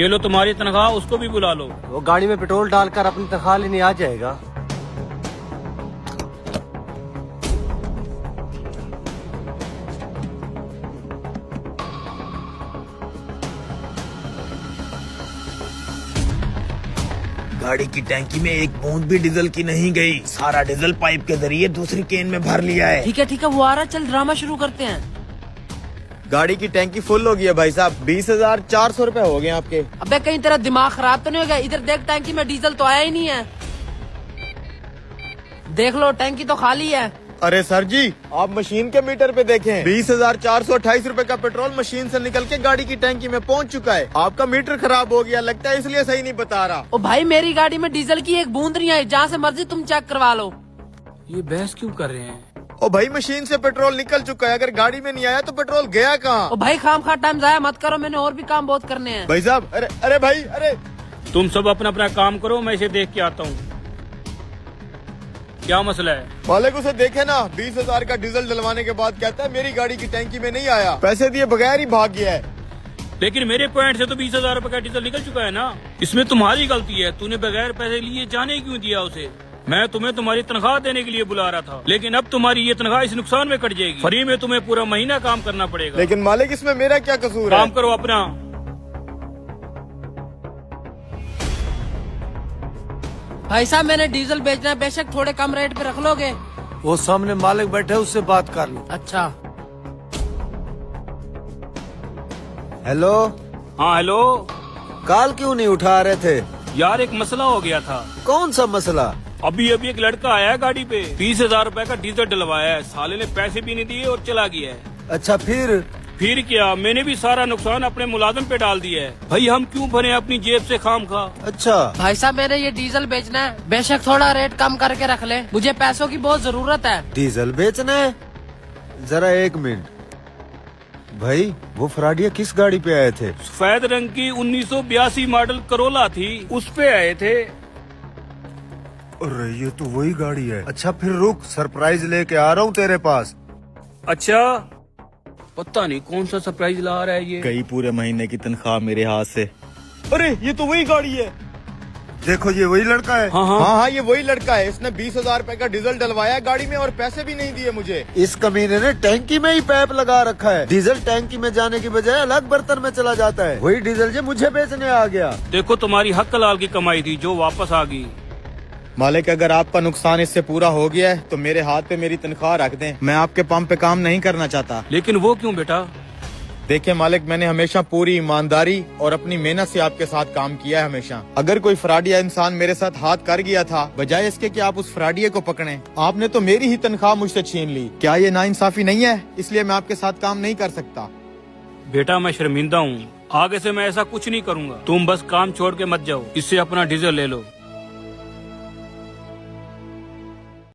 ये लो तुम्हारी तनख्वाह, उसको भी बुला लो। वो गाड़ी में पेट्रोल डालकर अपनी तनख्वाह लेने आ जाएगा। गाड़ी की टैंकी में एक बूंद भी डीजल की नहीं गई। सारा डीजल पाइप के जरिए दूसरी केन में भर लिया है। ठीक है वो आ रहा, चल ड्रामा शुरू करते हैं। गाड़ी की टैंकी फुल हो गई है भाई साहब। 20,400 रुपए हो गए आपके। अबे कहीं तेरा दिमाग खराब तो नहीं हो गया? इधर देख, टैंकी में डीजल तो आया ही नहीं है। देख लो टैंकी तो खाली है। अरे सर जी, आप मशीन के मीटर पे देखें, 20,428 रुपए का पेट्रोल मशीन से निकल के गाड़ी की टैंकी में पहुंच चुका है। आपका मीटर खराब हो गया लगता है, इसलिए सही नहीं बता रहा। ओ भाई, मेरी गाड़ी में डीजल की एक बूंद नहीं आई। जहाँ से मर्जी तुम चेक करवा लो। ये बहस क्यों कर रहे हैं? ओ भाई, मशीन से पेट्रोल निकल चुका है, अगर गाड़ी में नहीं आया तो पेट्रोल गया कहाँ? ओ भाई, खामखा टाइम जाया मत करो, मैंने और भी काम बहुत करने हैं। भाई साहब, अरे अरे भाई, अरे तुम सब अपना अपना काम करो, मैं इसे देख के आता हूँ। क्या मसला है? मालिक उसे देखे ना, 20,000 का डीजल डलवाने के बाद कहता है मेरी गाड़ी की टैंकी में नहीं आया, पैसे दिए बगैर ही भाग गया है। लेकिन मेरे पॉइंट से तो 20,000 रुपए का डीजल निकल चुका है ना। इसमें तुम्हारी गलती है, तूने बगैर पैसे लिए जाने क्यों दिया उसे? मैं तुम्हें तुम्हारी तनख्वाह देने के लिए बुला रहा था, लेकिन अब तुम्हारी ये तनख्वाह इस नुकसान में कट जाएगी। फ्री में तुम्हें पूरा महीना काम करना पड़ेगा। लेकिन मालिक, इसमें मेरा क्या कसूर है? काम करो अपना। भाई साहब, मैंने डीजल बेचना है, बेशक थोड़े कम रेट पे रख लोगे? वो सामने मालिक बैठे, उससे बात कर लो। अच्छा। हेलो। हाँ हेलो। कॉल क्यों नहीं उठा रहे थे? यार एक मसला हो गया था। कौन सा मसला? अभी एक लड़का आया गाड़ी पे, 20,000 रुपए का डीजल डलवाया है, साले ने पैसे भी नहीं दिए और चला गया है। अच्छा फिर क्या, मैंने भी सारा नुकसान अपने मुलाजिम पे डाल दिया है। भाई हम क्यों भरे अपनी जेब से खामखा? अच्छा भाई साहब, मैंने ये डीजल बेचना है, बेशक थोड़ा रेट कम करके रख ले, मुझे पैसों की बहुत जरूरत है। डीजल बेचना है? जरा एक मिनट भाई, वो फराडिया किस गाड़ी पे आए थे? सफेद रंग की 1982 मॉडल करोला थी, उस पे आए थे। अरे ये तो वही गाड़ी है। अच्छा फिर रुक, सरप्राइज लेके आ रहा हूँ तेरे पास। अच्छा, पता नहीं कौन सा सरप्राइज ला रहा है ये। कई पूरे महीने की तनख्वाह मेरे हाथ से। अरे ये तो वही गाड़ी है। देखो ये वही लड़का है। हाँ हाँ, हाँ, ये वही लड़का है। इसने 20,000 रुपए का डीजल डलवाया गाड़ी में और पैसे भी नहीं दिए मुझे। इस कमीने ने टैंकी में ही पाइप लगा रखा है। डीजल टैंकी में जाने की बजाय अलग बर्तन में चला जाता है। वही डीजल जो मुझे बेचने आ गया। देखो तुम्हारी हक लाल की कमाई थी जो वापस आ गई। मालिक, अगर आपका नुकसान इससे पूरा हो गया है तो मेरे हाथ पे मेरी तनख्वाह रख दें। मैं आपके पंप पे काम नहीं करना चाहता। लेकिन वो क्यों बेटा? देखिए मालिक, मैंने हमेशा पूरी ईमानदारी और अपनी मेहनत से आपके साथ काम किया है हमेशा। अगर कोई फ्रॉडिया इंसान मेरे साथ हाथ कर गया था, बजाय इसके कि आप उस फ्रॉडिये को पकड़ें, आपने तो मेरी ही तनख्वाह मुझसे छीन ली। क्या ये नाइंसाफी नहीं है? इसलिए मैं आपके साथ काम नहीं कर सकता। बेटा मैं शर्मिंदा हूँ, आगे से मैं ऐसा कुछ नहीं करूँगा। तुम बस काम छोड़ के मत जाओ, इससे अपना डीजल ले लो।